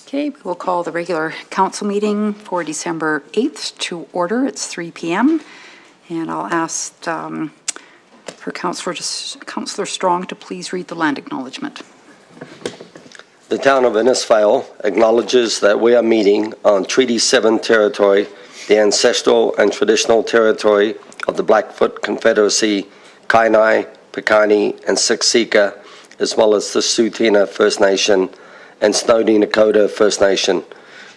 Okay, we will call the regular council meeting for December 8th to order. It's 3 p.m. And I'll ask for Councillor Strong to please read the land acknowledgement. The town of Innisfail acknowledges that we are meeting on Treaty 7 territory, the ancestral and traditional territory of the Blackfoot Confederacy, Kainai, Piikani, and Siksika, as well as the Tsuut'ina First Nation and Stoney Nakoda First Nation.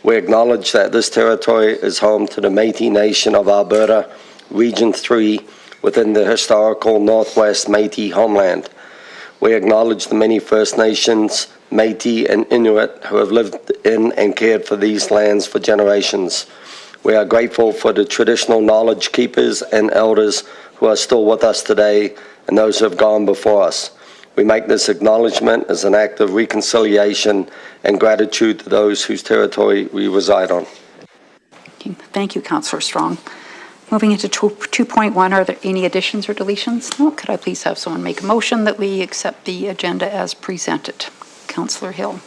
We acknowledge that this territory is home to the Métis Nation of Alberta, Region 3, within the historical Northwest Métis homeland. We acknowledge the many First Nations, Métis, and Inuit who have lived in and cared for these lands for generations. We are grateful for the traditional knowledge keepers and elders who are still with us today and those who have gone before us. We make this acknowledgement as an act of reconciliation and gratitude to those whose territory we reside on. Okay, thank you, Councillor Strong. Moving into 2.1, are there any additions or deletions? No. Could I please have someone make a motion that we accept the agenda as presented? Councillor Hill.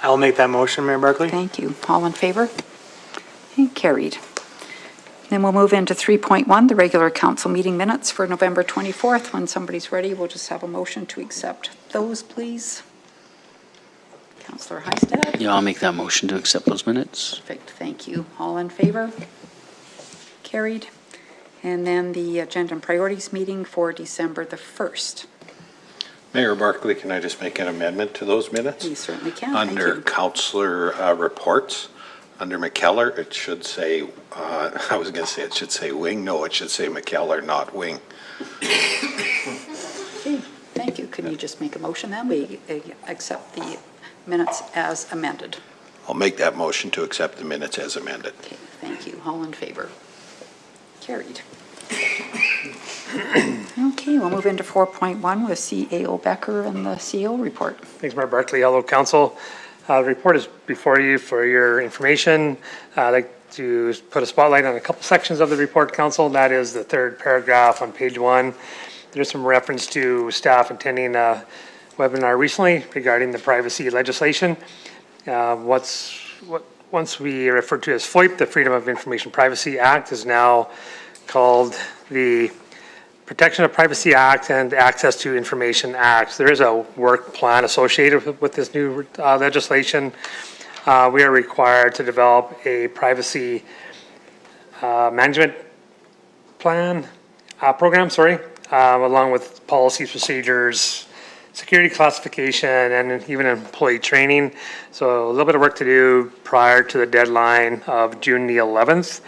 I'll make that motion, Mayor Barkley. Thank you. All in favour? Okay, carried. Then we'll move into 3.1, the regular council meeting minutes for November 24th. When somebody's ready, we'll just have a motion to accept those, please. Councillor Heistad. Yeah, I'll make that motion to accept those minutes. Perfect. Thank you. All in favour? Carried. And then the agenda and priorities meeting for December the 1st. Mayor Barkley, can I just make an amendment to those minutes? You certainly can. Under councillor reports, under McKellar, it should say, I was going to say it should say Wing. No, it should say McKellar, not Wing. Okay, thank you. Can you just make a motion then? We accept the minutes as amended. I'll make that motion to accept the minutes as amended. Okay, thank you. All in favor? Carried. Okay, we'll move into 4.1 with CAO Becker and the CEO report. Thanks, Mayor Barkley. Hello, Council. The report is before you for your information. I'd like to put a spotlight on a couple sections of the report, Council. That is the third paragraph on page 1. There's some reference to staff attending a webinar recently regarding the privacy legislation. Once we refer to as FOIP, the Freedom of Information Privacy Act, is now called the Protection of Privacy Act and Access to Information Act. There is a work plan associated with this new legislation. We are required to develop a privacy management plan, program, along with policies, procedures, security classification, and even employee training. So a little bit of work to do prior to the deadline of June the 11th.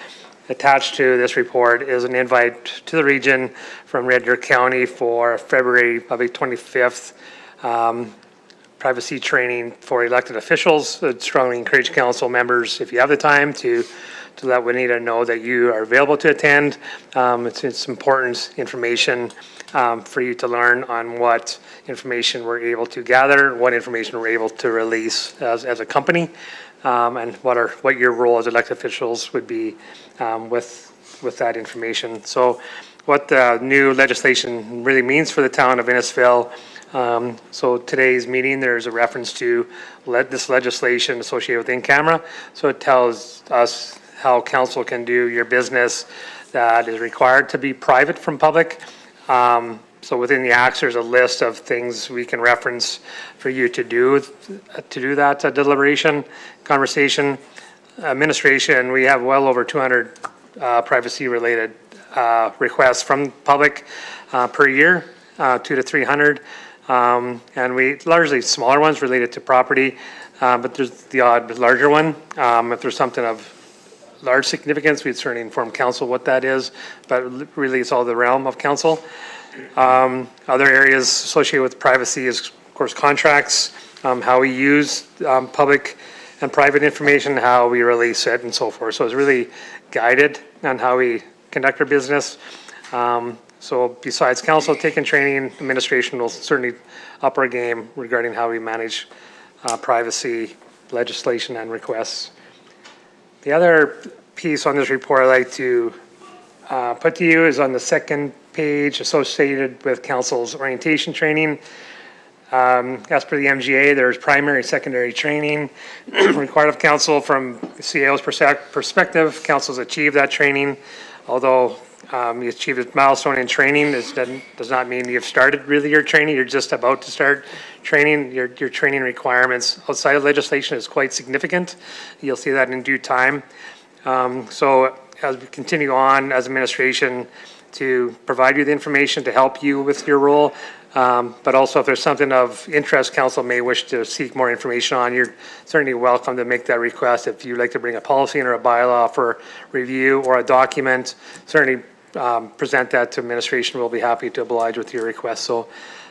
Attached to this report is an invite to the region from Red Deer County for February of the 25th privacy training for elected officials. I'd strongly encourage council members, if you have the time, to let Juanita know that you are available to attend. It's important information for you to learn on what information we're able to gather, what information we're able to release as a company, and what your role as elected officials would be with that information. So what the new legislation really means for the town of Innisfail. So today's meeting, there's a reference to this legislation associated with in-camera. So it tells us how council can do your business that is required to be private from public. So within the acts, there's a list of things we can reference for you to do that deliberation, conversation, administration. We have well over 200 privacy-related requests from public per year, 200 to 300, and we largely smaller ones related to property, but there's the odd larger one. If there's something of large significance, we'd certainly inform council what that is, but really it's all the realm of council. Other areas associated with privacy is, of course, contracts, how we use public and private information, how we release it, and so forth. So it's really guided on how we conduct our business. So besides council taking training, administration will certainly up our game regarding how we manage privacy legislation and requests. The other piece on this report I'd like to put to you is on the second page associated with council's orientation training. As per the MGA, there's primary and secondary training required of council. From the CAO's perspective, council's achieved that training. Although you achieved a milestone in training, this does not mean you've started really your training. You're just about to start training. Your training requirements outside of legislation is quite significant. You'll see that in due time. So as we continue on as administration to provide you the information to help you with your role, but also if there's something of interest council may wish to seek more information on, you're certainly welcome to make that request. If you'd like to bring a policy in or a bylaw for review or a document, certainly present that to administration. We'll be happy to oblige with your request. So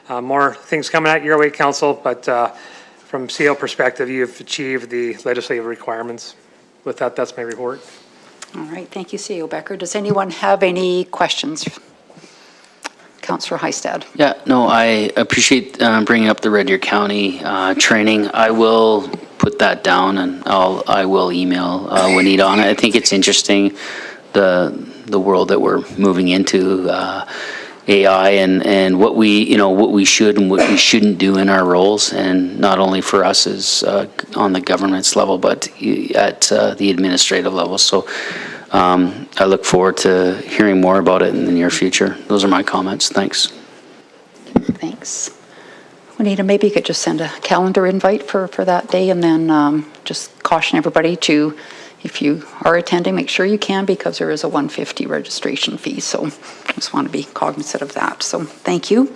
more things coming at your way, council, but from CO perspective, you've achieved the legislative requirements. With that, that's my report. All right, thank you, CEO Becker. Does anyone have any questions? Councillor Heistad. Yeah, no, I appreciate bringing up the Red Deer County training. I will put that down and I will email Juanita on it. I think it's interesting, the world that we're moving into, AI and what we should and what we shouldn't do in our roles, and not only for us as on the government's level, but at the administrative level. So I look forward to hearing more about it in the near future. Those are my comments. Thanks. Thanks. Juanita, maybe you could just send a calendar invite for that day, and then just caution everybody to, if you are attending, make sure you can, because there is a $150 registration fee. So I just want to be cognizant of that. So thank you.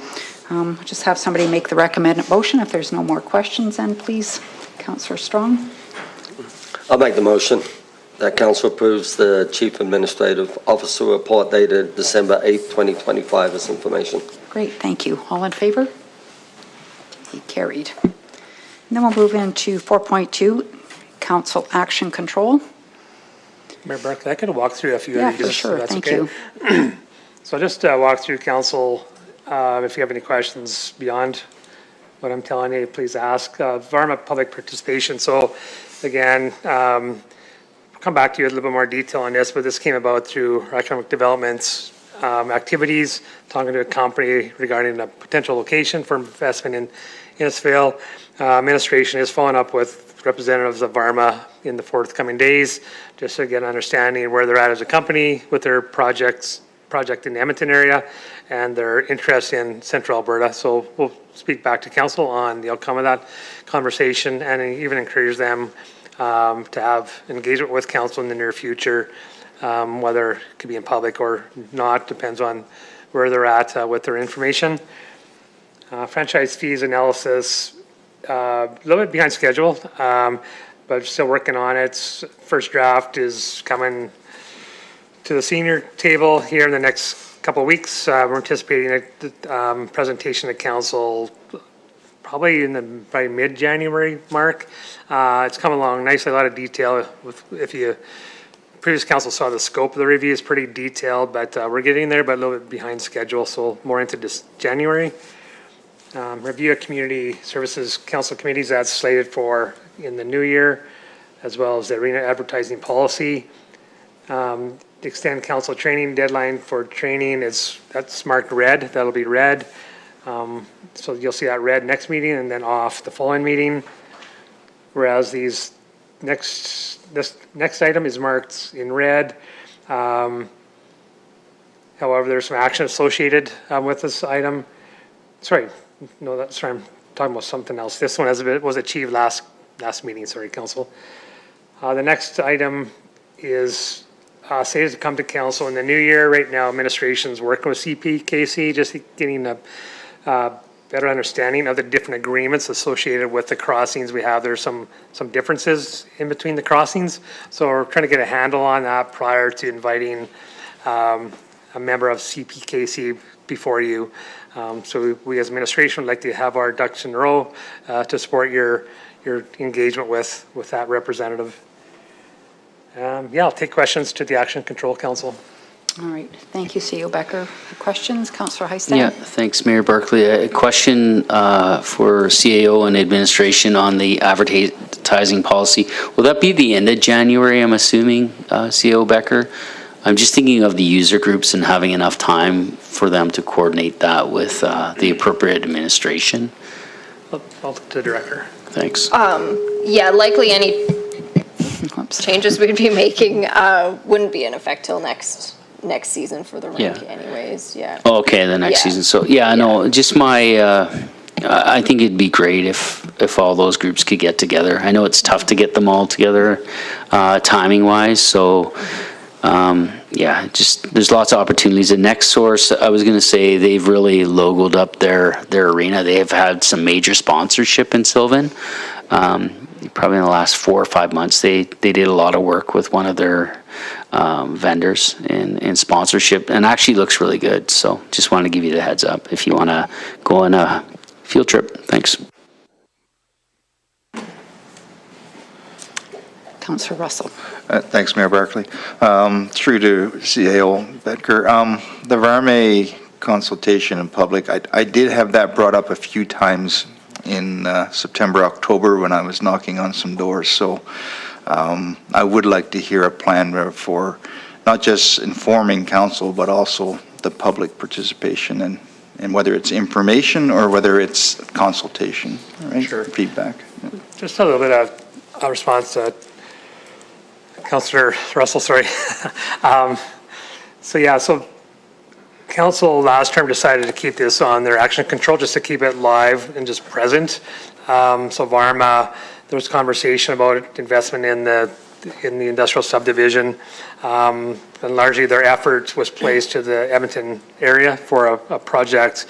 Just have somebody make the recommended motion. If there's no more questions, then please, Councillor Strong. I'll make the motion that council approves the Chief Administrative Officer report dated December 8th, 2025 as information. Great, thank you. All in favor? Carried. And then we'll move into 4.2, Council Action Control. Mayor Barkley, I could walk through a few Yeah, of these. for sure. That's Thank okay. you. So just walk through council. If you have any questions beyond what I'm telling you, please ask. Varma public participation. So again, come back to you with a little bit more detail on this, but this came about through economic development activities, talking to a company regarding a potential location for investment in Innisfail. Administration is following up with representatives of Varma in the forthcoming days, just to get an understanding where they're at as a company with their project in the Edmonton area and their interest in Central Alberta. So we'll speak back to council on the outcome of that conversation, and even encourage them to have engagement with council in the near future, whether it could be in public or not, depends on where they're at with their information. Franchise fees analysis, a little bit behind schedule, but still working on it. First draft is coming to the senior table here in the next couple of weeks. We're anticipating a presentation to council probably in the mid-January mark. It's come along nicely, a lot of detail. Previous council saw the scope of the review is pretty detailed, but we're getting there, but a little bit behind schedule, so more into this January. Review of community services council committees, that's slated for in the new year, as well as the arena advertising policy. Extend council training deadline for training that's marked red. That'll be red. So you'll see that red next meeting and then off the following meeting. Whereas this next item is marked in red. However, there's some action associated with this item. Sorry, no, I'm talking about something else. This one was achieved last meeting. Sorry, council. The next item is say to come to council in the new year. Right now, administration's working with CPKC, just getting a better understanding of the different agreements associated with the crossings we have. There's some differences in between the crossings, so we're trying to get a handle on that prior to inviting a member of CPKC before you. So we as administration would like to have our ducks in a row to support your engagement with that representative. I'll take questions to the Action Control Council. All right, thank you, CEO Becker. Questions, Councillor Heistad? Yeah, thanks, Mayor Barkley. A question for CAO and administration on the advertising policy. Will that be the end of January, I'm assuming, CAO Becker? I'm just thinking of the user groups and having enough time for them to coordinate that with the appropriate administration. I'll to the director. Thanks. Yeah, likely any Whoops. changes we'd be making wouldn't be in effect till next season for the rink Yeah. anyways, yeah. Okay, the next Yeah. season. So, yeah, no, just I think it'd be great if all those groups could get together. I know it's tough to get them all together, timing wise, so, yeah, just, there's lots of opportunities. The next source, I was gonna say, they've really logoed up their arena. They have had some major sponsorship in Sylvan. Probably in the last 4 or 5 months, they did a lot of work with one of their vendors in sponsorship, and actually looks really good. So just want to give you the heads up if you want to go on a field trip. Thanks. Councillor Russell. Thanks, Mayor Barkley. Through to CAO Bedker. The Varme consultation in public, I did have that brought up a few times in September, October when I was knocking on some doors. So I would like to hear a plan for not just informing council, but also the public participation and whether it's information or whether it's consultation, right? Sure. Feedback. Just a little bit of a response to Councillor Russell, sorry. So council last term decided to keep this on their action control just to keep it live and just present. So Varma, there was conversation about investment in the industrial subdivision. And largely their effort was placed to the Edmonton area for a project.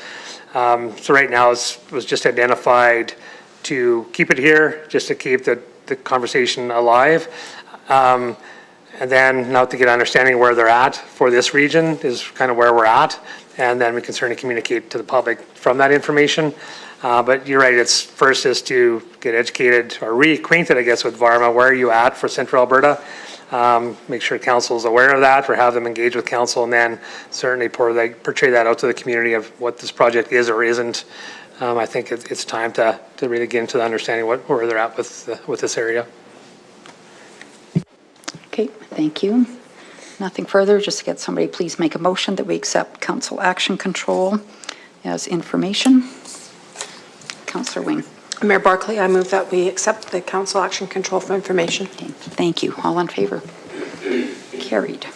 So right now it was just identified to keep it here, just to keep the conversation alive. And then now to get understanding where they're at for this region is kind of where we're at. And then we can certainly communicate to the public from that information. But you're right, it's first is to get educated or reacquainted, I guess, with Varma. Where are you at for Central Alberta? Make sure council's aware of that or have them engage with council, and then certainly portray that out to the community of what this project is or isn't. I think it's time to really get into the understanding where they're at with this area. Okay, thank you. Nothing further, just to get somebody, please make a motion that we accept council action control as information. Councillor Wing. Mayor Barkley, I move that we accept the council action control for information. Okay, thank you. All in favor? Carried.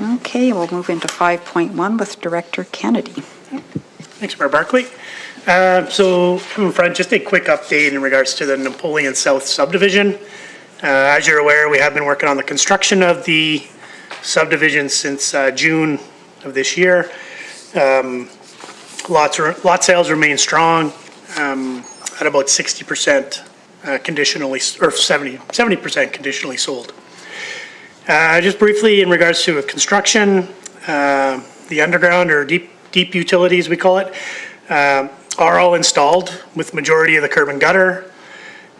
Okay, we'll move into 5.1 with Director Kennedy. Thanks, Mayor Barkley. So in front, just a quick update in regards to the Napoleon South subdivision. As you're aware, we have been working on the construction of the subdivision since June of this year. Lot sales remain strong at about 60% conditionally, or 70% conditionally sold. Just briefly in regards to construction, the underground or deep utilities we call it, are all installed with majority of the curb and gutter.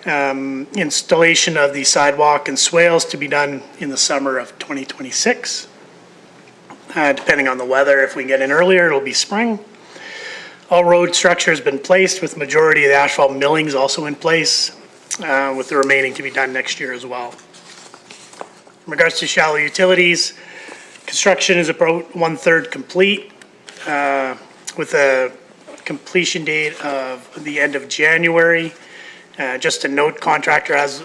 Installation of the sidewalk and swales to be done in the summer of 2026. Depending on the weather, if we can get in earlier, it'll be spring. All road structure has been placed with majority of the asphalt millings also in place, with the remaining to be done next year as well. In regards to shallow utilities, construction is about 1/3 complete, with a completion date of the end of January. Just a note, contractor has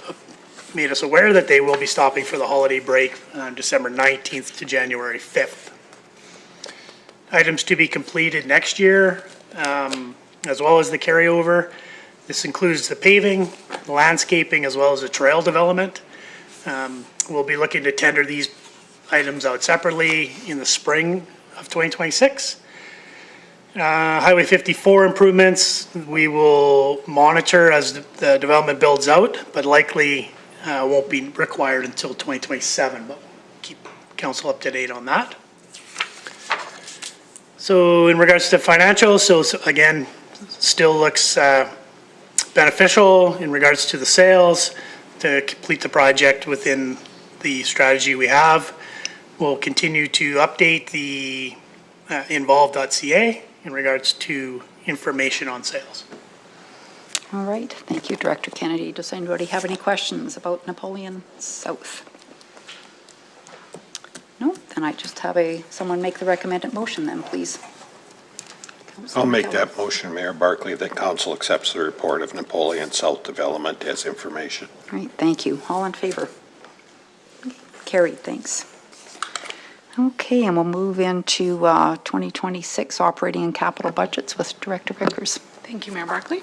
made us aware that they will be stopping for the holiday break on December 19th to January 5th. Items to be completed next year, as well as the carryover. This includes the paving, the landscaping, as well as the trail development. We'll be looking to tender these items out separately in the spring of 2026. Highway 54 improvements, we will monitor as the development builds out, but likely won't be required until 2027, but keep council up to date on that. So in regards to financials, so again, still looks beneficial in regards to the sales to complete the project within the strategy we have. We'll continue to update the involve.ca in regards to information on sales. All right, thank you, Director Kennedy. Does anybody have any questions about Napoleon South? No, then I just have someone make the recommended motion then, please. I'll make that motion, Mayor Barclay, that council accepts the report of Napoleon South Development as information. All right, thank you. All in favor? Carried, thanks. Okay, and we'll move into 2026 operating and capital budgets with Director Vickers. Thank you, Mayor Barclay.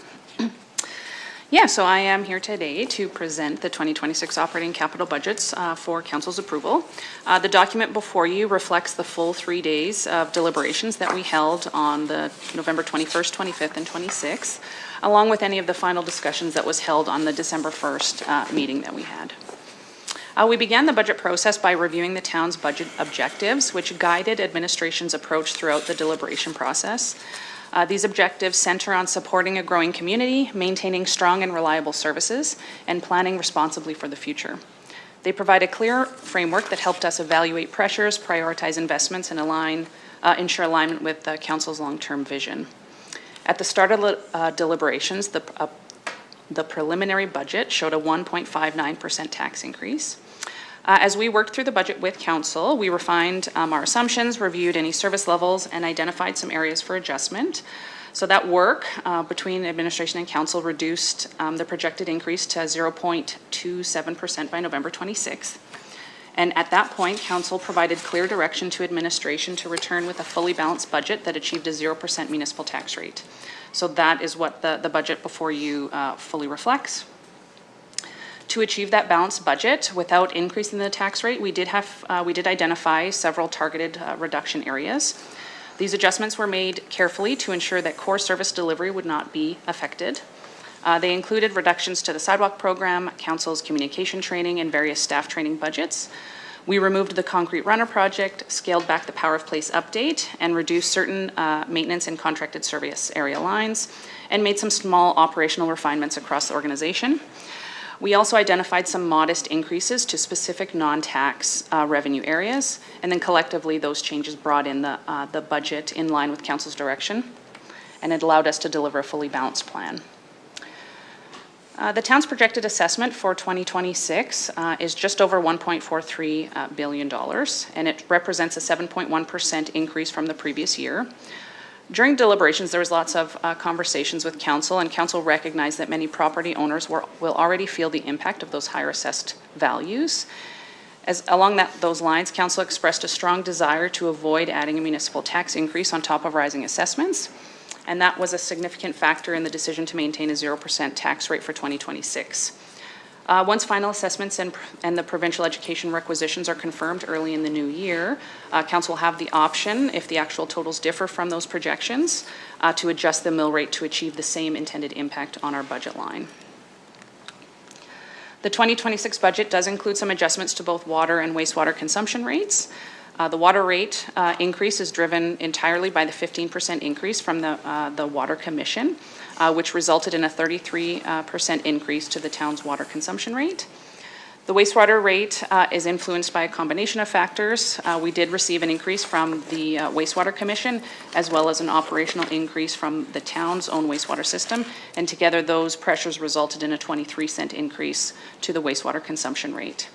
Yeah, so I am here today to present the 2026 operating capital budgets for Council's approval. The document before you reflects the full 3 days of deliberations that we held on the November 21st, 25th, and 26th, along with any of the final discussions that was held on the December 1st meeting that we had. We began the budget process by reviewing the town's budget objectives, which guided administration's approach throughout the deliberation process. These objectives center on supporting a growing community, maintaining strong and reliable services, and planning responsibly for the future. They provide a clear framework that helped us evaluate pressures, prioritize investments, and ensure alignment with the Council's long-term vision. At the start of deliberations, the preliminary budget showed a 1.59% tax increase. As we worked through the budget with Council, we refined our assumptions, reviewed any service levels, and identified some areas for adjustment. So that work between administration and Council reduced the projected increase to 0.27% by November 26th. And at that point, Council provided clear direction to administration to return with a fully balanced budget that achieved a 0% municipal tax rate. So that is what the budget before you fully reflects. To achieve that balanced budget without increasing the tax rate, we did identify several targeted reduction areas. These adjustments were made carefully to ensure that core service delivery would not be affected. They included reductions to the sidewalk program, Council's communication training, and various staff training budgets. We removed the concrete runner project, scaled back the Power of Place update, and reduced certain maintenance and contracted service area lines, and made some small operational refinements across the organization. We also identified some modest increases to specific non-tax revenue areas, and then collectively those changes brought in the budget in line with Council's direction, and it allowed us to deliver a fully balanced plan. The town's projected assessment for 2026 is just over $1.43 billion, and it represents a 7.1% increase from the previous year. During deliberations, there was lots of conversations with Council, and Council recognized that many property owners will already feel the impact of those higher assessed values. Along those lines, Council expressed a strong desire to avoid adding a municipal tax increase on top of rising assessments, and that was a significant factor in the decision to maintain a 0% tax rate for 2026. Once final assessments and the provincial education requisitions are confirmed early in the new year, Council will have the option, if the actual totals differ from those projections, to adjust the mill rate to achieve the same intended impact on our budget line. The 2026 budget does include some adjustments to both water and wastewater consumption rates. The water rate increase is driven entirely by the 15% increase from the Water Commission, which resulted in a 33% increase to the town's water consumption rate. The wastewater rate is influenced by a combination of factors. We did receive an increase from the Wastewater Commission, as well as an operational increase from the town's own wastewater system, and together those pressures resulted in a 23-cent increase to the wastewater consumption rate.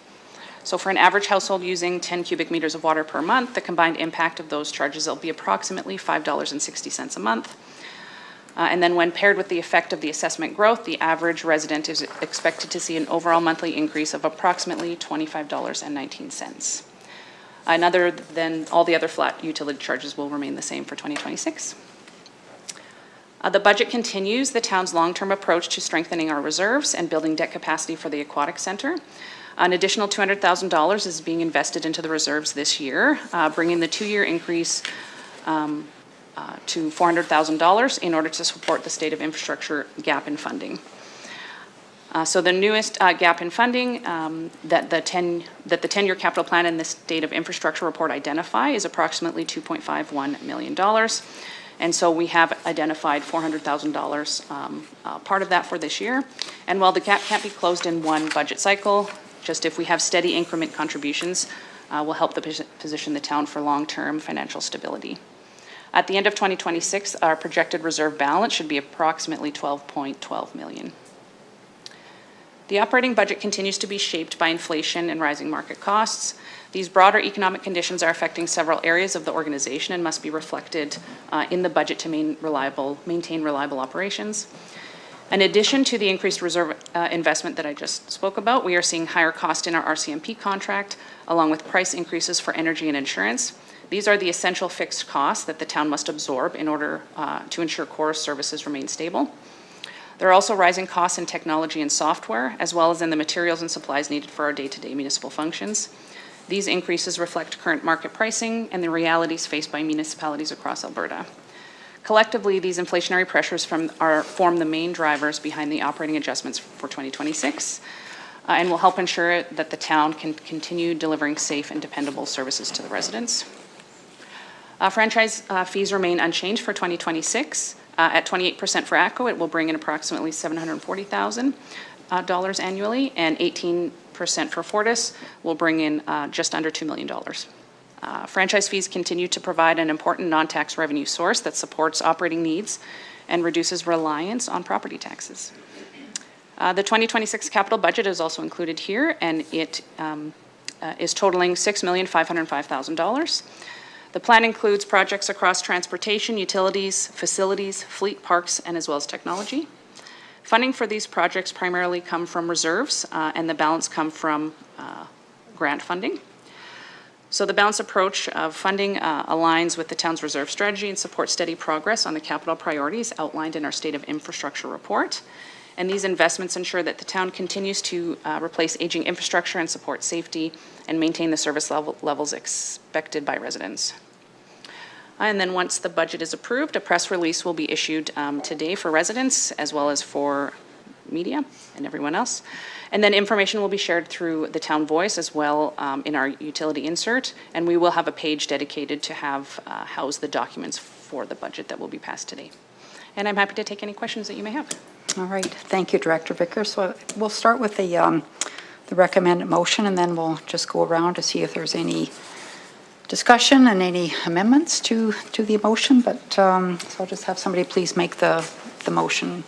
So for an average household using 10 cubic meters of water per month, the combined impact of those charges will be approximately $5.60 a month. And then when paired with the effect of the assessment growth, the average resident is expected to see an overall monthly increase of approximately $25.19. And other than all the other flat utility charges will remain the same for 2026. The budget continues the town's long-term approach to strengthening our reserves and building debt capacity for the Aquatic Center. An additional $200,000 is being invested into the reserves this year, bringing the two-year increase to $400,000 in order to support the state of infrastructure gap in funding. So the newest gap in funding that the 10-year capital plan and the state of infrastructure report identify is approximately $2.51 million. And so we have identified $400,000 part of that for this year. And while the gap can't be closed in one budget cycle, just if we have steady increment contributions, will help position the town for long-term financial stability. At the end of 2026, our projected reserve balance should be approximately $12.12 million. The operating budget continues to be shaped by inflation and rising market costs. These broader economic conditions are affecting several areas of the organization and must be reflected in the budget to maintain reliable operations. In addition to the increased reserve investment that I just spoke about, we are seeing higher cost in our RCMP contract, along with price increases for energy and insurance. These are the essential fixed costs that the town must absorb in order to ensure core services remain stable. There are also rising costs in technology and software, as well as in the materials and supplies needed for our day-to-day municipal functions. These increases reflect current market pricing and the realities faced by municipalities across Alberta. Collectively, these inflationary pressures form the main drivers behind the operating adjustments for 2026 and will help ensure that the town can continue delivering safe and dependable services to the residents. Franchise fees remain unchanged for 2026. At 28% for ATCO, it will bring in approximately $740,000 annually, and 18% for Fortis will bring in just under $2 million. Franchise fees continue to provide an important non-tax revenue source that supports operating needs and reduces reliance on property taxes. The 2026 capital budget is also included here, and it is totaling $6,505,000. The plan includes projects across transportation, utilities, facilities, fleet, parks, and as well as technology. Funding for these projects primarily come from reserves, and the balance come from grant funding. So the balanced approach of funding aligns with the town's reserve strategy and supports steady progress on the capital priorities outlined in our State of Infrastructure report. And these investments ensure that the town continues to replace aging infrastructure and support safety and maintain the service levels expected by residents. And then once the budget is approved, a press release will be issued today for residents as well as for media and everyone else. And then information will be shared through the town voice as well in our utility insert. And we will have a page dedicated to house the documents for the budget that will be passed today. And I'm happy to take any questions that you may have. All right, thank you, Director Vickers. So we'll start with the recommended motion, and then we'll just go around to see if there's any discussion and any amendments to the motion. But so I'll just have somebody please make the motion.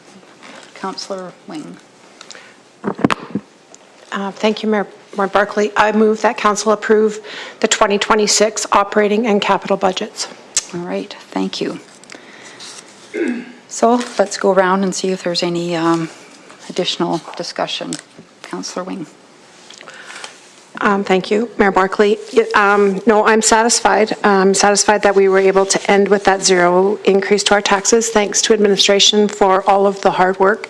Councillor Wing. Thank you, Mayor Barkley. I move that Council approve the 2026 operating and capital budgets. All right, thank you. So let's go around and see if there's any additional discussion. Councillor Wing. Thank you, Mayor Barkley. No, I'm satisfied. I'm satisfied that we were able to end with that zero increase to our taxes, thanks to administration for all of the hard work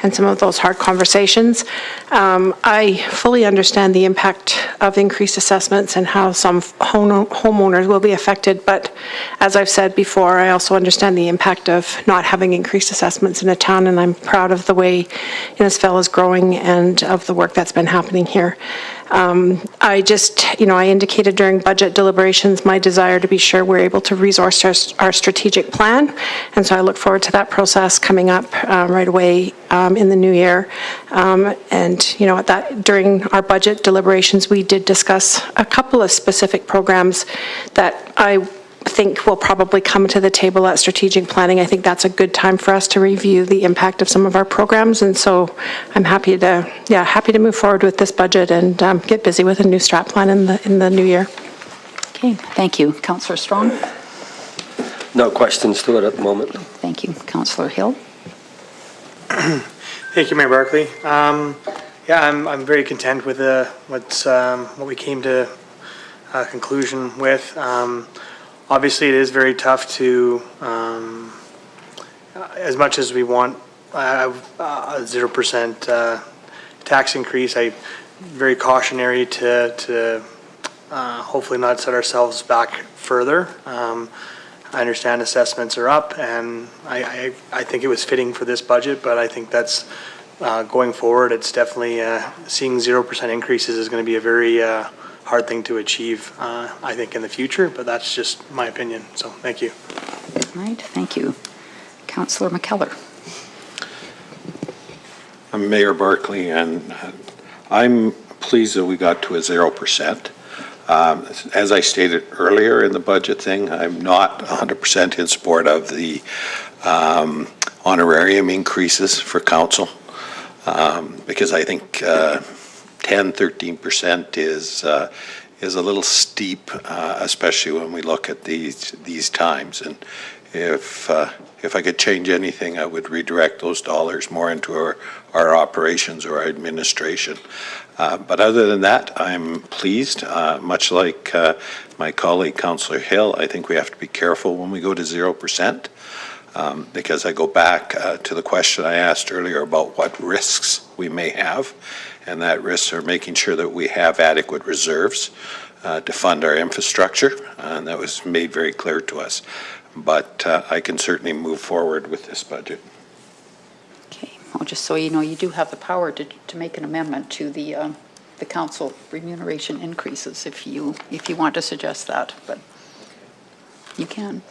and some of those hard conversations. I fully understand the impact of increased assessments and how some homeowners will be affected, but as I've said before, I also understand the impact of not having increased assessments in a town, and I'm proud of the way Innisfil is growing and of the work that's been happening here. I indicated during budget deliberations my desire to be sure we're able to resource our strategic plan, and so I look forward to that process coming up right away in the new year. During our budget deliberations, we did discuss a couple of specific programs that I think will probably come to the table at strategic planning. I think that's a good time for us to review the impact of some of our programs, and so I'm happy to move forward with this budget and get busy with a new strat plan in the new year. Okay, thank you. Councillor Strong. No questions to it at the moment. Thank you. Councillor Hill. Thank you, Mayor Barkley. I'm very content with what we came to a conclusion with. Obviously, it is very tough to, as much as we want a 0% tax increase, I'm very cautionary to hopefully not set ourselves back further. I understand assessments are up, and I think it was fitting for this budget, but I think that's going forward, it's definitely seeing 0% increases is going to be a very hard thing to achieve, I think, in the future, but that's just my opinion. So thank you. All right, thank you. CouncillorMcKellar. I'm Mayor Barkley, and I'm pleased that we got to a 0%. As I stated earlier in the budget thing, I'm not 100% in support of the honorarium increases for council. because I think 10-13% is a little steep, especially when we look at these times. And if I could change anything, I would redirect those dollars more into our operations or our administration. But other than that, I'm pleased. Much like my colleague, Councillor Hill, I think we have to be careful when we go to 0%, because I go back to the question I asked earlier about what risks we may have, and that risks are making sure that we have adequate reserves to fund our infrastructure, and that was made very clear to us. But I can certainly move forward with this budget. Okay, well, just so you know, you do have the power to make an amendment to the council remuneration increases if you want to suggest that, but you can.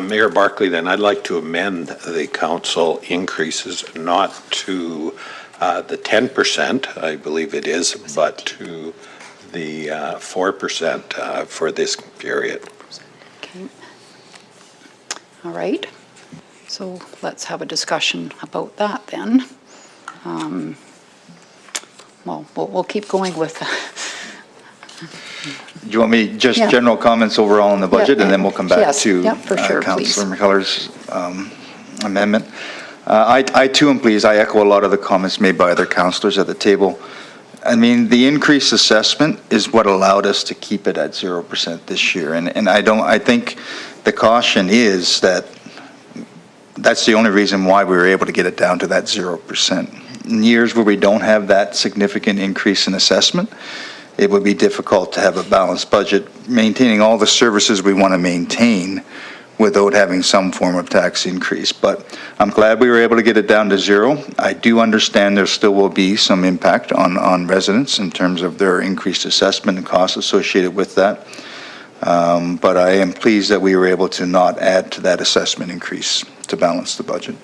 Mayor Barkley, then I'd like to amend the council increases not to the 10%, I believe it is, but to the 4% for this period. Okay. All right. So let's have a discussion about that then. Well, we'll keep going with Do you want me, just Yeah. general comments overall on the budget, Yeah. and then we'll come back Yes. to Yeah, for sure, please. Councillor McKellar's amendment? I too am pleased. I echo a lot of the comments made by other councillors at the table. I mean, the increased assessment is what allowed us to keep it at 0% this year. And I think the caution is that that's the only reason why we were able to get it down to that 0%. In years where we don't have that significant increase in assessment, it would be difficult to have a balanced budget, maintaining all the services we want to maintain without having some form of tax increase. But I'm glad we were able to get it down to 0. I do understand there still will be some impact on residents in terms of their increased assessment and costs associated with that. But I am pleased that we were able to not add to that assessment increase to balance the budget.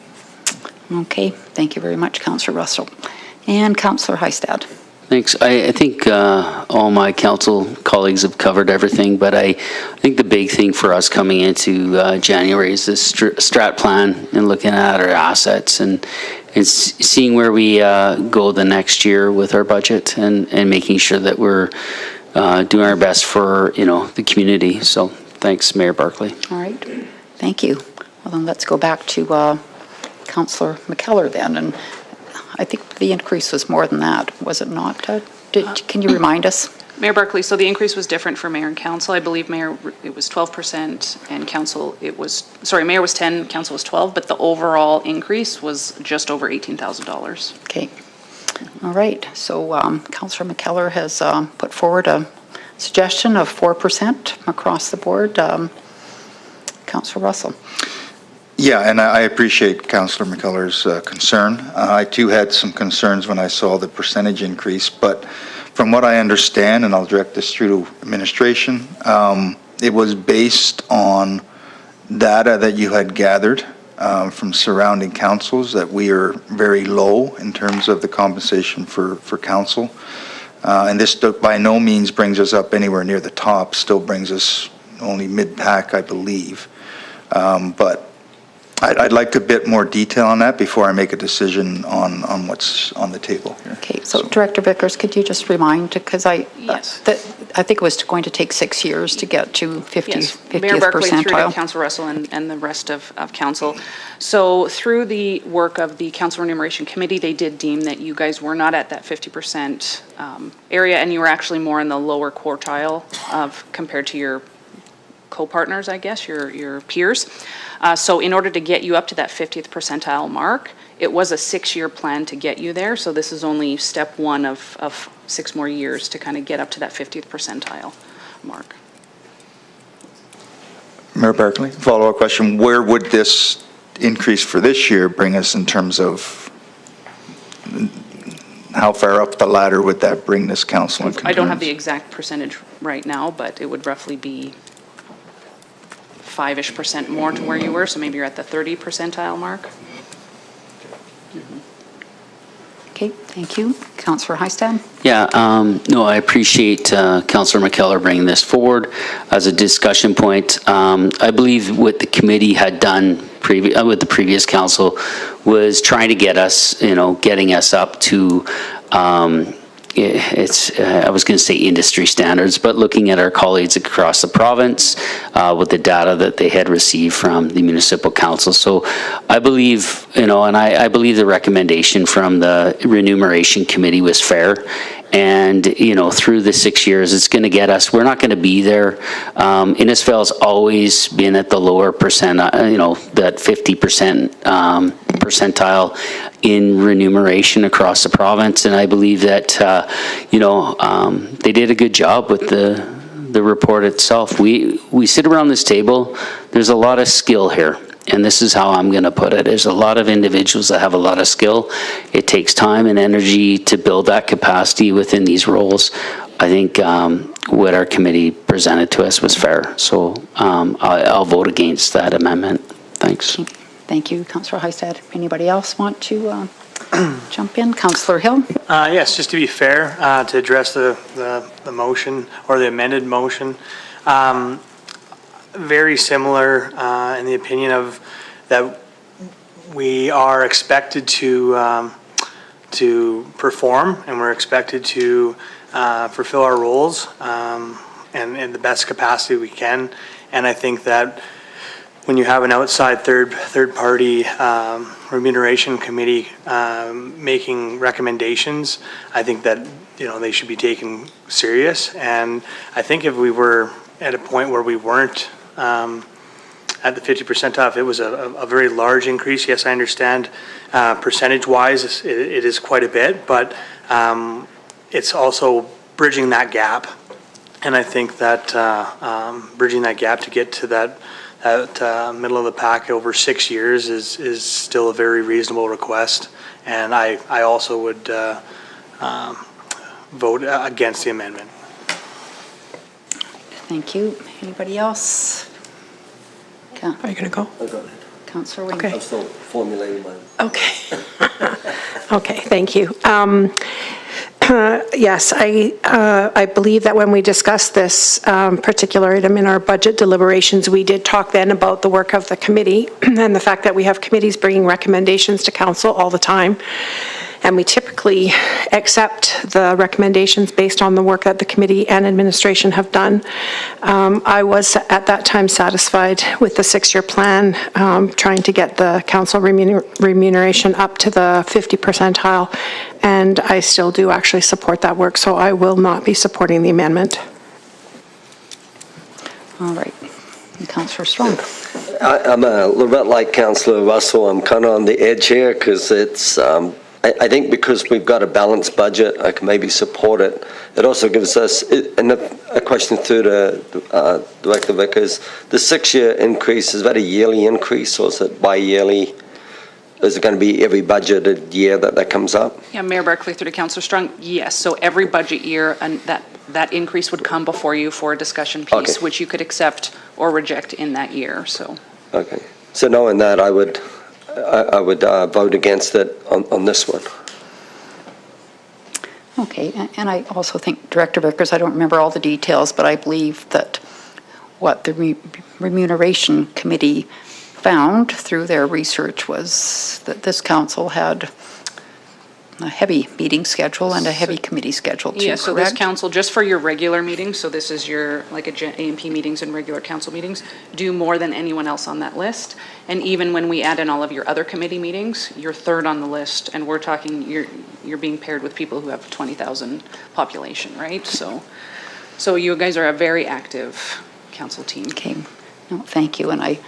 Okay, thank you very much, Councillor Russell. And Councillor Heistad. Thanks. I think all my council colleagues have covered everything, but I think the big thing for us coming into January is this strat plan and looking at our assets and seeing where we go the next year with our budget and making sure that we're doing our best for, the community. So thanks, Mayor Barkley. All right, thank you. Well, then let's go back to CouncillorMcKellar then. And I think the increase was more than that, was it not? Can you remind us? Mayor Barkley, so the increase was different for mayor and council. I believe mayor, it was 12%, and council, mayor was 10, council was 12, but the overall increase was just over $18,000. Okay. All right. So Councillor McKellar has put forward a suggestion of 4% across the board. Councillor Russell. Yeah, and I appreciate Councillor McKellar's concern. I too had some concerns when I saw the percentage increase, but from what I understand, and I'll direct this through to administration, it was based on data that you had gathered from surrounding councils that we are very low in terms of the compensation for council. And this by no means brings us up anywhere near the top, still brings us only mid-pack, I believe. But I'd like a bit more detail on that before I make a decision on what's on the table here. Okay, so Director Vickers, could you just remind, because I think it was going to take 6 years to get to 50th Mayor Barkley, through to percentile. Councillor Russell and the rest of council. So through the work of the Council Remuneration Committee, they did deem that you guys were not at that 50% area, and you were actually more in the lower quartile compared to your co-partners, I guess, your peers. So in order to get you up to that 50th percentile mark, it was a 6-year plan to get you there. So this is only step 1 of 6 more years to kind of get up to that 50th percentile mark. Mayor Barkley, follow-up question. Where would this increase for this year bring us in terms of how far up the ladder would that bring this council? I don't have the exact percentage right now, but it would roughly be 5-ish% more to where you were, so maybe you're at the 30 percentile mark. Okay, thank you. Councillor Heistad. Yeah, no, I appreciate Councillor McKellar bringing this forward as a discussion point. I believe what the committee had done with the previous council was trying to get us, getting us up to, I was going to say industry standards, but looking at our colleagues across the province with the data that they had received from the municipal council. So I believe, and I believe the recommendation from the remuneration committee was fair. And, through the 6 years, it's going to get us, we're not going to be there. Innisfail's always been at the lower percent, that 50% percentile in remuneration across the province. And I believe that, they did a good job with the report itself. We sit around this table, there's a lot of skill here. And this is how I'm going to put it. There's a lot of individuals that have a lot of skill. It takes time and energy to build that capacity within these roles. I think what our committee presented to us was fair. So I'll vote against that amendment. Thanks. Thank you, Councillor Heistad. Anybody else want to jump in? Councillor Hill? Yes, just to be fair, to address the motion or the amended motion. Very similar in the opinion of that we are expected to perform, and we're expected to fulfill our roles in the best capacity we can. And I think that when you have an outside third party remuneration committee making recommendations, I think that they should be taken serious. And I think if we were at a point where we weren't at the 50% off, it was a very large increase. Yes, I understand percentage-wise it is quite a bit, but it's also bridging that gap. And I think that bridging that gap to get to that middle of the pack over 6 years is still a very reasonable request. And I also would vote against the amendment. Thank you. Anybody else? Are you going to go? I'll go ahead. Councillor Wing. Okay. I'm still formulating mine. Okay. Okay, thank you. Yes, I believe that when we discussed this particular item in our budget deliberations, we did talk then about the work of the committee and the fact that we have committees bringing recommendations to council all the time. And we typically accept the recommendations based on the work that the committee and administration have done. I was at that time satisfied with the 6-year plan, trying to get the council remuneration up to the 50 percentile, and I still do actually support that work, so I will not be supporting the amendment. All right. Councillor Strong. I'm a little bit like Councillor Russell. I'm kind of on the edge here because it's, I think because we've got a balanced budget, I can maybe support it. It also gives us, and a question through to Director Vickers, the 6-year increase, is that a yearly increase or is it bi-yearly? Is it going to be every budgeted year that comes up? Yeah, Mayor Barclay through to Councillor Strong. Yes, so every budget year, and that increase would come before you for a discussion piece, Okay. which you could accept or reject in that year. So. Okay. So knowing that, I would vote against it on this one. Okay, and I also think, Director Vickers, I don't remember all the details, but I believe that what the Remuneration Committee found through their research was that this council had a heavy meeting schedule and a heavy committee schedule too, Yeah, so this correct? council, just for your regular meetings, so this is your, like A&P meetings and regular council meetings, do more than anyone else on that list. And even when we add in all of your other committee meetings, you're third on the list, and we're talking, you're being paired with people who have 20,000 population, right? So you guys are a very active council team. Okay, no, thank you, and I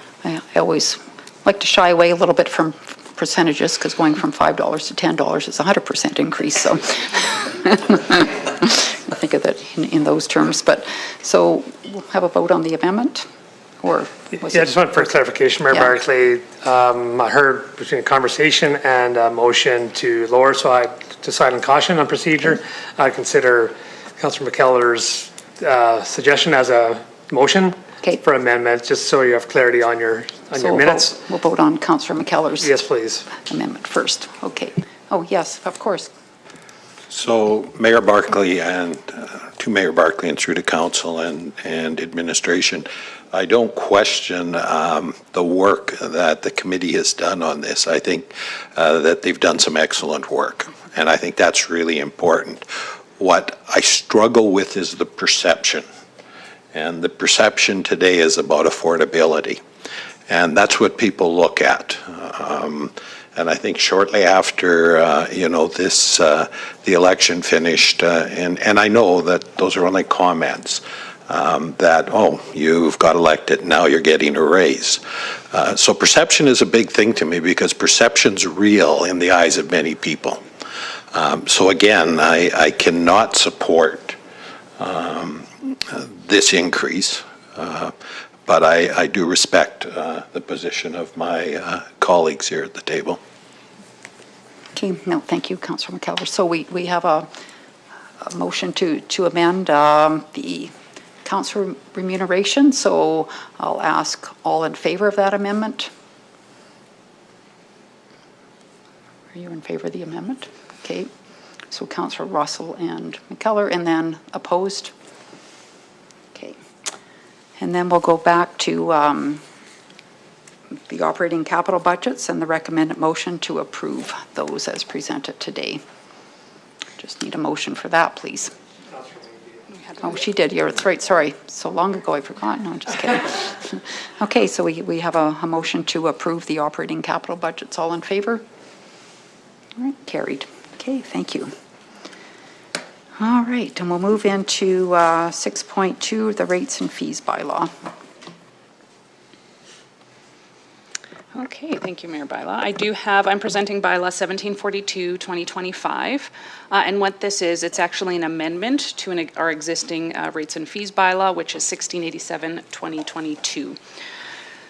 always like to shy away a little bit from percentages, because going from $5 to $10 is a 100% increase, so I think of it in those terms. But, so we'll have a vote on the amendment, or was Yeah, I it? just want for clarification, Mayor Yeah. Barclay, I heard between a conversation and a motion to lower, so I decide on caution on procedure. I consider Councillor McKellar's suggestion as a motion Okay. for amendment, just so you have clarity on your So minutes. we'll vote on Councillor McKellar's Yes, please. amendment first. Okay. Oh, yes, of course. So Mayor Barkley and to Mayor Barkley and through to council and administration, I don't question the work that the committee has done on this. I think that they've done some excellent work, and I think that's really important. What I struggle with is the perception, and the perception today is about affordability, and that's what people look at. And I think shortly after, the election finished, and I know that those are only comments, that, oh, you've got elected, now you're getting a raise. So perception is a big thing to me because perception's real in the eyes of many people. So again, I cannot support this increase, but I do respect the position of my colleagues here at the table. Okay, no, thank you, Councillor McKellar. So we have a motion to amend the councillor remuneration. So I'll ask all in favor of that amendment. Are you in favor of the amendment? Okay, so Councillor Russell and McKellar, and then opposed? Okay, and then we'll go back to the operating capital budgets and the recommended motion to approve those as presented today. Just need a motion for that, please. Oh, she did. You're right. Sorry. So long ago, I forgot. No, I'm just kidding. Okay, so we have a motion to approve the operating capital budgets. All in favor? All right, carried. Okay, thank you. All right, and we'll move into 6.2, the rates and fees bylaw. Okay, thank you, Mayor Bylaw. I'm presenting Bylaw 1742-2025, and what this is, it's actually an amendment to our existing rates and fees bylaw, which is 1687-2022.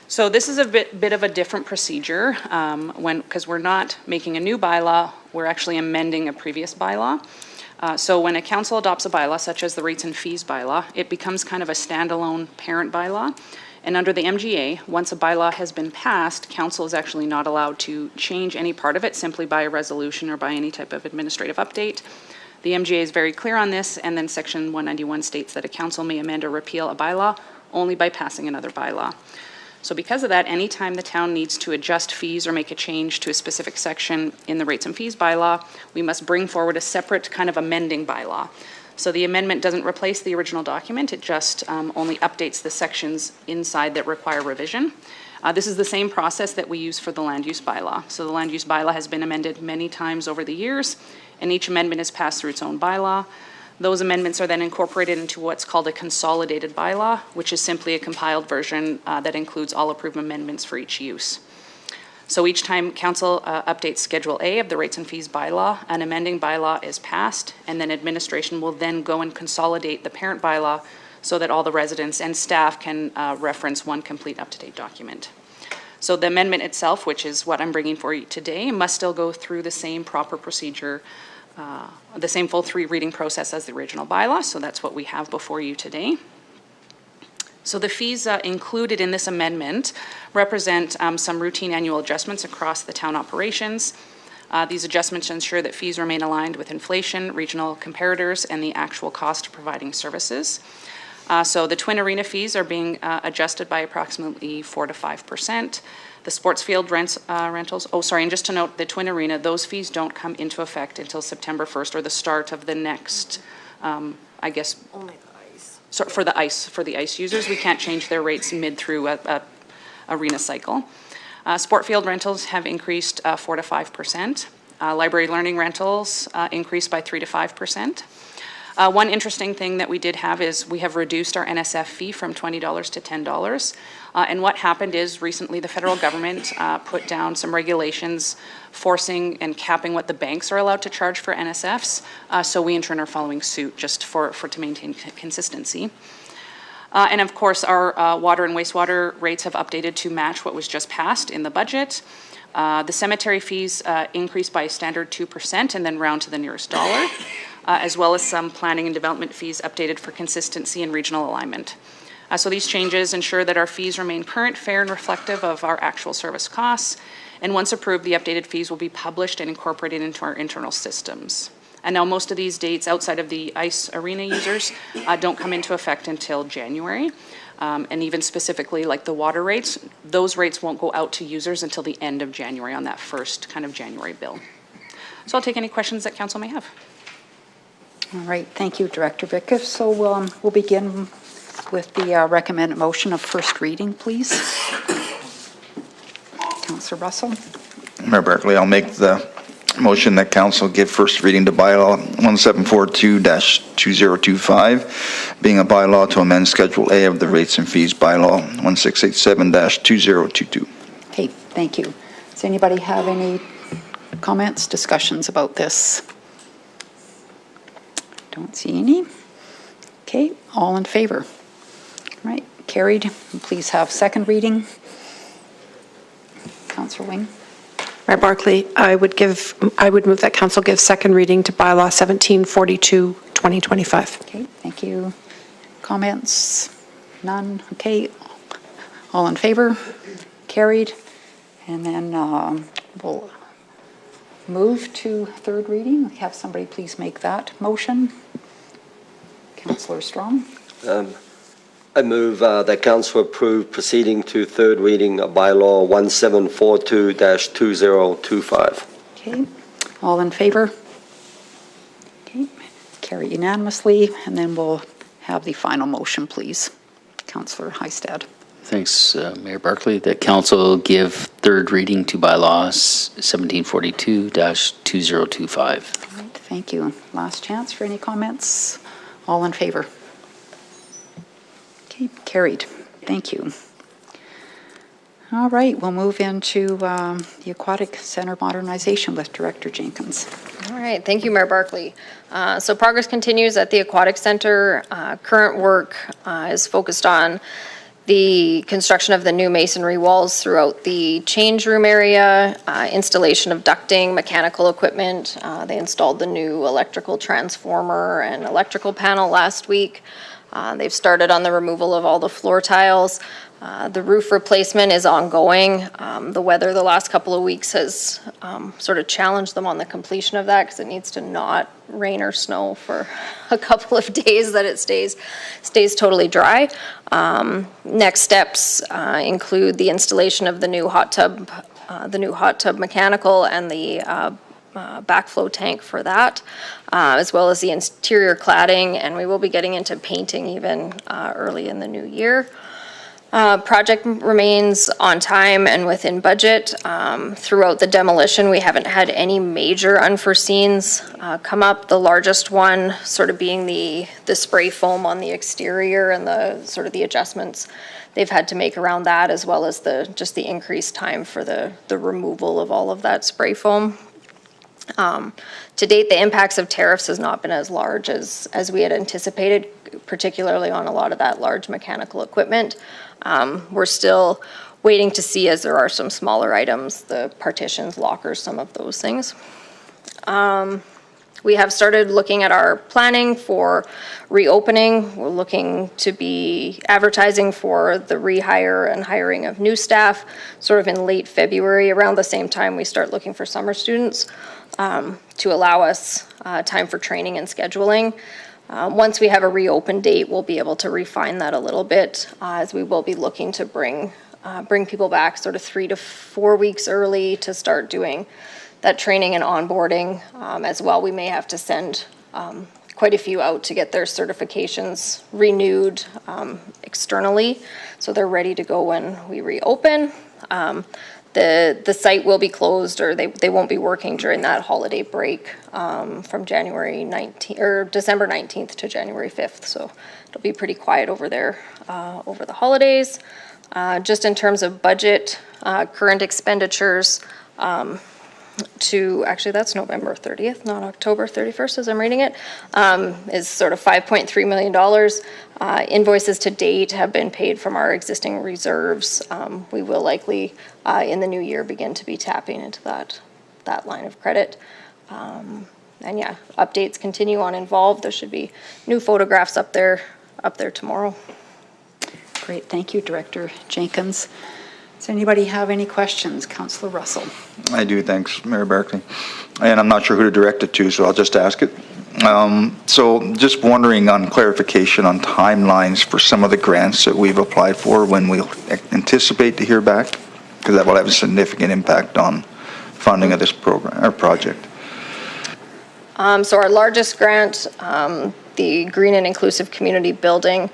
So this is a bit of a different procedure because we're not making a new bylaw, we're actually amending a previous bylaw. So when a council adopts a bylaw, such as the rates and fees bylaw, it becomes kind of a standalone parent bylaw. And under the MGA, once a bylaw has been passed, council is actually not allowed to change any part of it simply by a resolution or by any type of administrative update. The MGA is very clear on this, and then Section 191 states that a council may amend or repeal a bylaw only by passing another bylaw. So because of that, anytime the town needs to adjust fees or make a change to a specific section in the rates and fees bylaw, we must bring forward a separate kind of amending bylaw. So the amendment doesn't replace the original document, it just only updates the sections inside that require revision. This is the same process that we use for the land use bylaw. So the land use bylaw has been amended many times over the years, and each amendment is passed through its own bylaw. Those amendments are then incorporated into what's called a consolidated bylaw, which is simply a compiled version that includes all approved amendments for each use. So each time council updates Schedule A of the rates and fees bylaw, an amending bylaw is passed, and then administration will then go and consolidate the parent bylaw so that all the residents and staff can reference one complete up-to-date document. So the amendment itself, which is what I'm bringing for you today, must still go through the same proper procedure, the same full 3 reading process as the original bylaw, so that's what we have before you today. So the fees included in this amendment represent some routine annual adjustments across the town operations. These adjustments ensure that fees remain aligned with inflation, regional comparators, and the actual cost of providing services. So the Twin Arena fees are being adjusted by approximately 4 to 5%. The sports field rentals, and just to note, the Twin Arena, those fees don't come into effect until September 1st or the start of the next, Only the ice. So for the ice users, we can't change their rates mid through a arena cycle. Sport field rentals have increased 4 to 5%. Library learning rentals increased by 3 to 5%. One interesting thing that we did have is we have reduced our NSF fee from $20 to $10. And what happened is recently the federal government put down some regulations forcing and capping what the banks are allowed to charge for NSFs. So we in turn are following suit just to maintain consistency. And of course, our water and wastewater rates have updated to match what was just passed in the budget. The cemetery fees increased by a standard 2% and then round to the nearest dollar, as well as some planning and development fees updated for consistency and regional alignment. So these changes ensure that our fees remain current, fair, and reflective of our actual service costs. And once approved, the updated fees will be published and incorporated into our internal systems. And now most of these dates outside of the ice arena users don't come into effect until January. And even specifically like the water rates, those rates won't go out to users until the end of January on that first kind of January bill. So I'll take any questions that council may have. All right, thank you, Director Vickiff. So we'll begin with the recommended motion of first reading, please. Councillor Russell. Mayor Barkley, I'll make the motion that council give first reading to bylaw 1742-2025, being a bylaw to amend Schedule A of the rates and fees bylaw 1687-2022. Okay, thank you. Does anybody have any comments, discussions about this? Don't see any. Okay, all in favor? All right, carried. Please have second reading. Councillor Wing. Mayor Barkley, I would move that council give second reading to bylaw 1742-2025. Okay, thank you. Comments? None? Okay, all in favor? Carried. And then we'll move to third reading. Have somebody please make that motion. Councillor Strong. I move that council approve proceeding to third reading of bylaw 1742-2025. Okay, all in favor? Okay, carry unanimously, and then we'll have the final motion, please. Councillor Heistad. Thanks, Mayor Barkley. That council give third reading to bylaws 1742-2025. All right, thank you. Last chance for any comments. All in favor? Okay, carried. Thank you. All right, we'll move into the Aquatic Center Modernization with Director Jenkins. All right, thank you, Mayor Barkley. So progress continues at the Aquatic Center. Current work is focused on the construction of the new masonry walls throughout the change room area, installation of ducting, mechanical equipment. They installed the new electrical transformer and electrical panel last week. They've started on the removal of all the floor tiles. The roof replacement is ongoing. The weather the last couple of weeks has sort of challenged them on the completion of that because it needs to not rain or snow for a couple of days that it stays totally dry. Next steps include the installation of the new hot tub mechanical and the backflow tank for that, as well as the interior cladding, and we will be getting into painting even early in the new year. Project remains on time and within budget. Throughout the demolition, we haven't had any major unforeseens come up. The largest one sort of being the spray foam on the exterior and the sort of the adjustments they've had to make around that, as well as just the increased time for the removal of all of that spray foam. To date, the impacts of tariffs has not been as large as we had anticipated, particularly on a lot of that large mechanical equipment. We're still waiting to see, as there are some smaller items, the partitions, lockers, some of those things. We have started looking at our planning for reopening. We're looking to be advertising for the rehire and hiring of new staff sort of in late February, around the same time we start looking for summer students, to allow us time for training and scheduling. Once we have a reopen date, we'll be able to refine that a little bit, as we will be looking to bring people back sort of 3 to 4 weeks early to start doing that training and onboarding. As well, we may have to send quite a few out to get their certifications renewed externally, so they're ready to go when we reopen. The site will be closed, or they won't be working during that holiday break from January 19th or December 19th to January 5th. So it'll be pretty quiet over there over the holidays. Just in terms of budget, current expenditures actually that's November 30th, not October 31st as I'm reading it, is sort of $5.3 million. Invoices to date have been paid from our existing reserves. We will likely in the new year begin to be tapping into that line of credit. And yeah, updates continue on Involved. There should be new photographs up there tomorrow. Great, thank you, Director Jenkins. Does anybody have any questions? Councillor Russell. I do, thanks, Mayor Barkley. and I'm not sure who to direct it to, so I'll just ask it. So just wondering on clarification on timelines for some of the grants that we've applied for, when we'll anticipate to hear back, because that will have a significant impact on funding of this program or project. So our largest grant, the Green and Inclusive Community Building,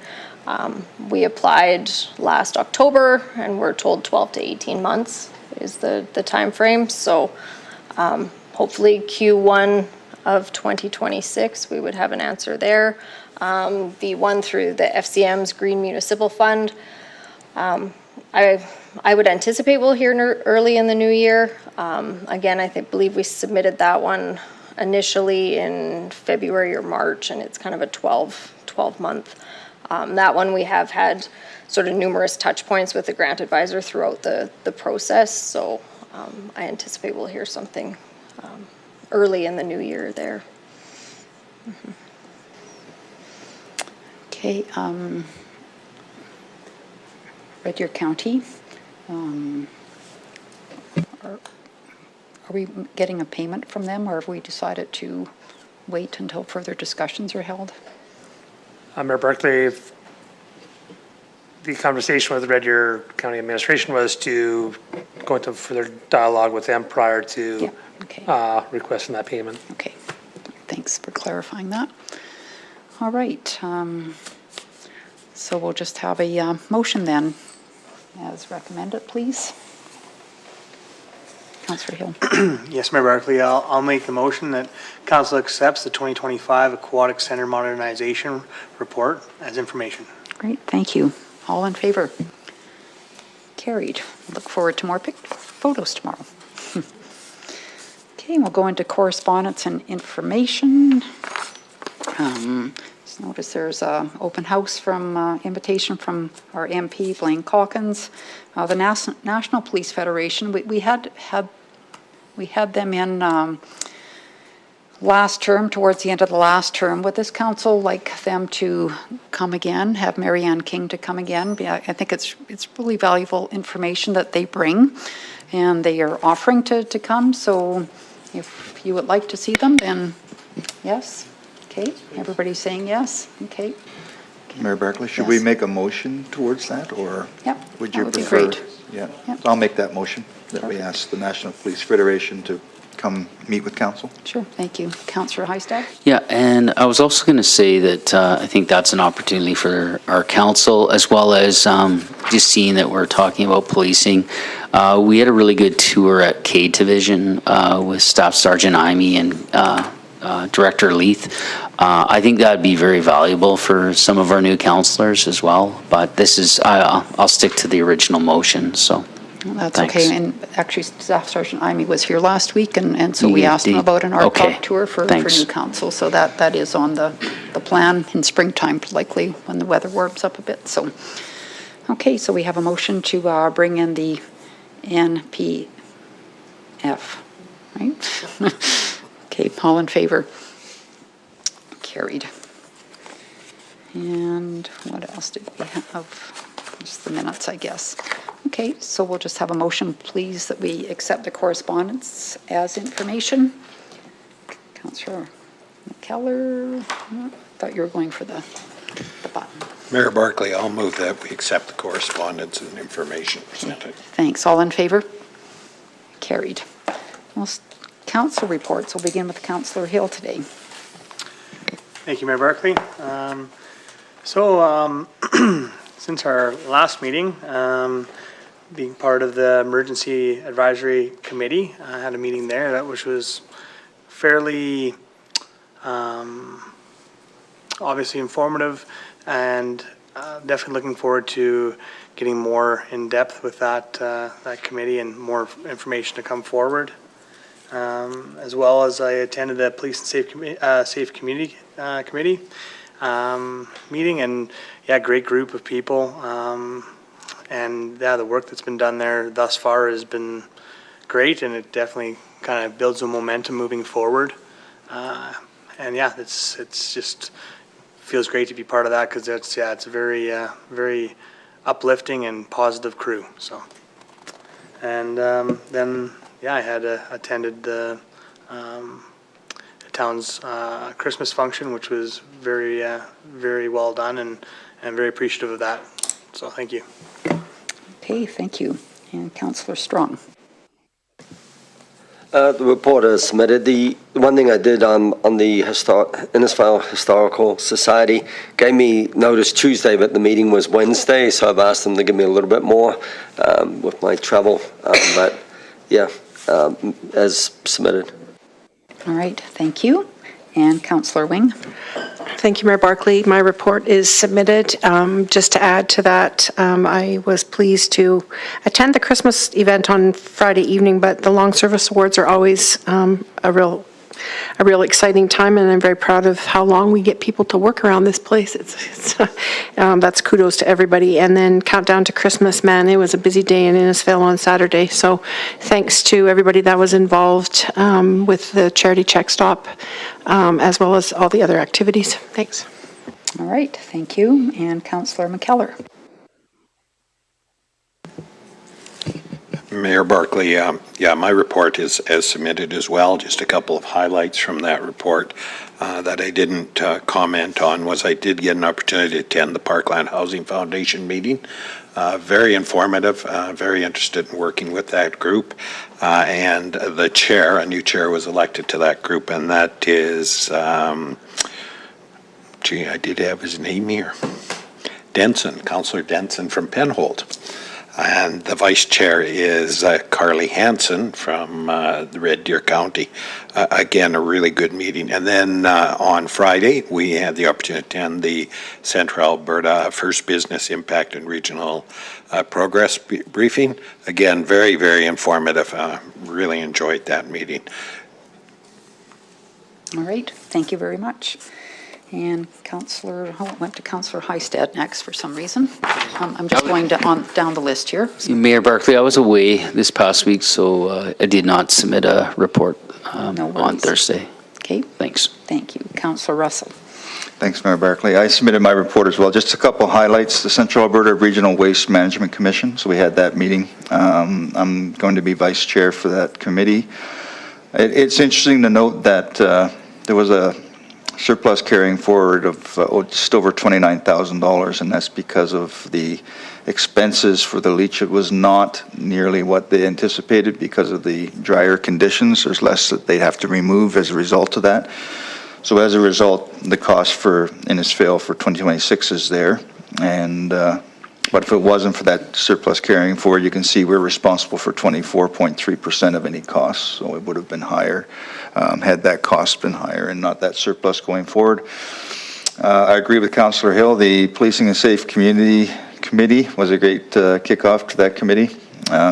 we applied last October, and we're told 12 to 18 months is the time frame. So hopefully Q1 of 2026, we would have an answer there. The one through the FCM's Green Municipal Fund, I would anticipate we'll hear early in the new year. Again, I believe we submitted that one initially in February or March, and it's kind of a 12 month. That one we have had sort of numerous touch points with the grant advisor throughout the process, so I anticipate we'll hear something early in the new year there. Okay, Red Deer County, are we getting a payment from them, or have we decided to wait until further discussions are held? Mayor Barkley, the conversation with the Red Deer County Administration was to go into further dialogue with them prior to Yeah, okay. requesting that payment. Okay, thanks for clarifying that. All right, so we'll just have a motion then, as recommended, please. Councillor Hill. Yes, Mayor Barkley, I'll make the motion that Council accepts the 2025 Aquatic Center Modernization Report as information. Great, thank you. All in favor? Carried. Look forward to more photos tomorrow. Okay, we'll go into correspondence and information. Just notice there's an open house from invitation from our MP, Blaine Calkins. The National Police Federation, we had them in last term, towards the end of the last term. Would this council like them to come again, have Mary Ann King to come again? I think it's really valuable information that they bring, and they are offering to come. So if you would like to see them, then yes. Okay, everybody's saying yes. Okay. Mayor Barkley, should Yes. we make a motion towards that, or Yep, would that you would be prefer? great. Yeah, Yep. I'll make that motion, that we ask the National Police Federation to come meet with council. Sure, thank you. Councillor Heistad? Yeah, and I was also going to say that I think that's an opportunity for our council, as well as just seeing that we're talking about policing. We had a really good tour at K Division with Staff Sergeant Imey and Director Leith. I think that'd be very valuable for some of our new councillors as well, but this is, I'll stick to the original motion, so. That's Thanks. okay, and actually Staff Sergeant Imey was here last week, and so we asked him about an Okay. ARPOC tour for Thanks. new council, so that is on the plan in springtime, likely when the weather warms up a bit, so. Okay, so we have a motion to bring in the NPF, right? Okay, all in favor? Carried. And what else did we have? Just the minutes, I guess. Okay, so we'll just have a motion, please, that we accept the correspondence as information. Councillor McKellar, thought you were going for the button. Mayor Barkley, I'll move that we accept the correspondence and information presented. Thanks. All in favor? Carried. Well, council reports. We'll begin with Councillor Hill today. Thank you, Mayor Barkley. Since our last meeting, being part of the Emergency Advisory Committee, I had a meeting there which was fairly obviously informative, and definitely looking forward to getting more in depth with that committee and more information to come forward. As well as I attended the Police and Safe Community Committee meeting, and yeah, great group of people. And yeah, the work that's been done there thus far has been great, and it definitely kind of builds a momentum moving forward. And yeah, it's just feels great to be part of that, because it's a very very uplifting and positive crew. So, and then yeah, I had attended the the town's Christmas function, which was very well done, and I'm very appreciative of that. So thank you. Okay, thank you. And Councillor Strong. The report is submitted. The one thing I did on the Innisfail Historical Society gave me notice Tuesday, but the meeting was Wednesday, so I've asked them to give me a little bit more with my travel. But yeah, as submitted. All right, thank you. And Councillor Wing. Thank you, Mayor Barkley. My report is submitted. Just to add to that, I was pleased to attend the Christmas event on Friday evening, but the Long Service Awards are always a real exciting time, and I'm very proud of how long we get people to work around this place. That's kudos to everybody. And then countdown to Christmas, man, it was a busy day in Innisfail on Saturday. So thanks to everybody that was involved with the charity check stop, as well as all the other activities. Thanks. All right, thank you. And CouncillorMcKellar. Mayor Barkley, yeah, my report is as submitted as well. Just a couple of highlights from that report that I didn't comment on was I did get an opportunity to attend the Parkland Housing Foundation meeting. Very informative, very interested in working with that group. And the chair, a new chair was elected to that group, and that is, gee, I did have his name here. Denson, Councillor Denson from Penhold. And the vice chair is Carly Hansen from the Red Deer County. Again, a really good meeting. And then on Friday, we had the opportunity to attend the Central Alberta First Business Impact and Regional Progress briefing. Again, very, very informative. Really enjoyed that meeting. All right, thank you very much. And went to Councillor Heistad next for some reason. I'm just going down the list here. Mayor Barkley, I was away this past week, so I did not submit a report on Thursday. Okay. Thanks. Thank you. Councillor Russell. Thanks, Mayor Barkley. I submitted my report as well. Just a couple highlights. The Central Alberta Regional Waste Management Commission. So we had that meeting. I'm going to be vice chair for that committee. It's interesting to note that there was a surplus carrying forward of just over $29,000, and that's because of the expenses for the leach. It was not nearly what they anticipated because of the drier conditions. There's less that they have to remove as a result of that. So as a result, the cost for Innisfail for 2026 is there. And but if it wasn't for that surplus carrying forward, you can see we're responsible for 24.3% of any costs. So it would have been higher had that cost been higher and not that surplus going forward. I agree with Councillor Hill. The Policing and Safe Community Committee was a great kickoff to that committee.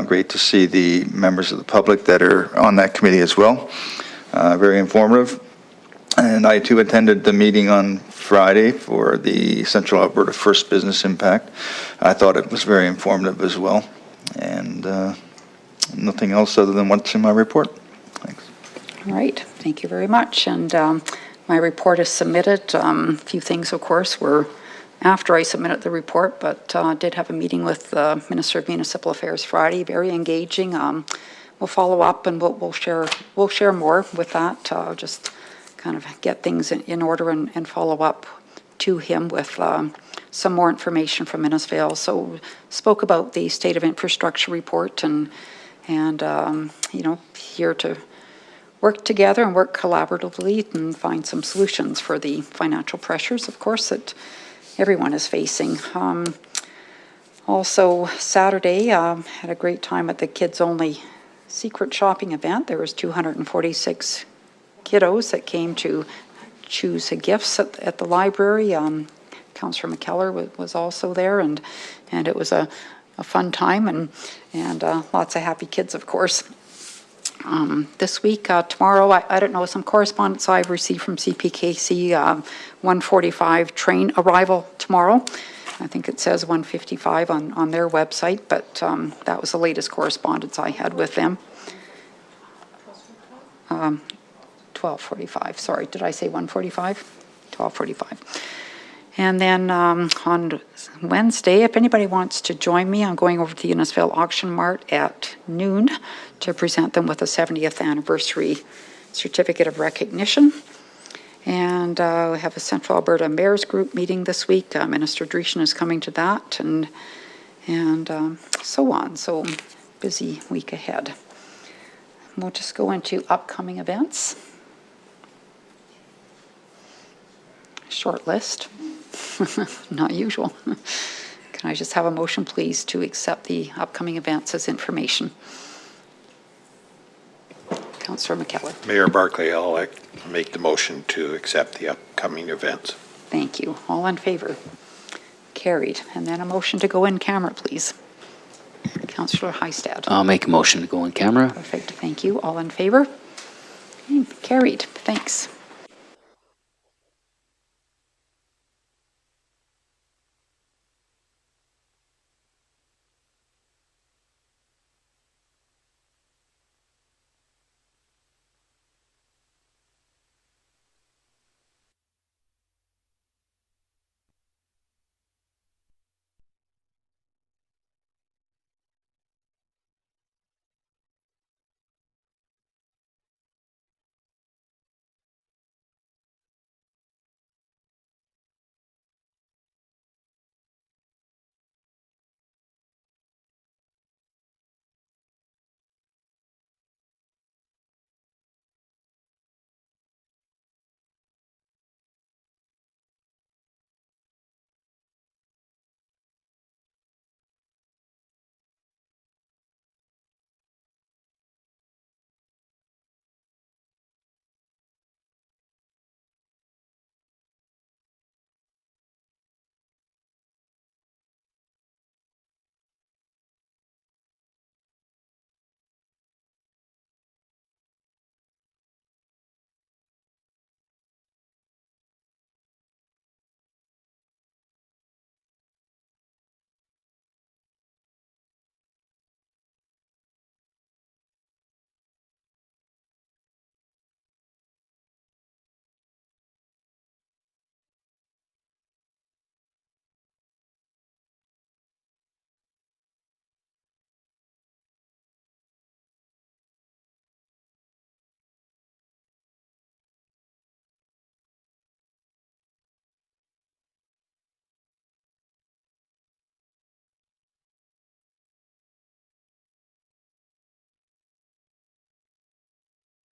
Great to see the members of the public that are on that committee as well. Very informative. And I too attended the meeting on Friday for the Central Alberta First Business Impact. I thought it was very informative as well. And nothing else other than what's in my report. Thanks. All right, thank you very much. And my report is submitted. A few things, of course, were after I submitted the report, but did have a meeting with the Minister of Municipal Affairs Friday. Very engaging. We'll follow up and we'll share more with that. Just kind of get things in order and follow up to him with some more information from Innisfail. So spoke about the State of Infrastructure report and you know, here to work together and work collaboratively and find some solutions for the financial pressures, of course, that everyone is facing. Also, Saturday, had a great time at the Kids Only Secret Shopping event. There was 246 kiddos that came to choose gifts at the library. Councillor McKellar was also there, and it was a fun time and lots of happy kids, of course. This week, tomorrow, I don't know, some correspondence I've received from CPKC, 1:45 train arrival tomorrow. I think it says 1:55 on their website, but that was the latest correspondence I had with them. 12:45, sorry, did I say 1:45? 12:45. And then on Wednesday, if anybody wants to join me, I'm going over to the Innisfail Auction Mart at noon to present them with a 70th anniversary certificate of recognition. And we have a Central Alberta Mayor's Group meeting this week. Minister Dreeshen is coming to that, and so on. So busy week ahead. We'll just go into upcoming events. Short list. Not usual. Can I just have a motion, please, to accept the upcoming events as information? Councillor McKellar. Mayor Barclay, I'll make the motion to accept the upcoming events. Thank you. All in favor? Carried. And then a motion to go in camera, please. Councillor Heistad. I'll make a motion to go in camera. Perfect. Thank you. All in favor? Carried. Thanks.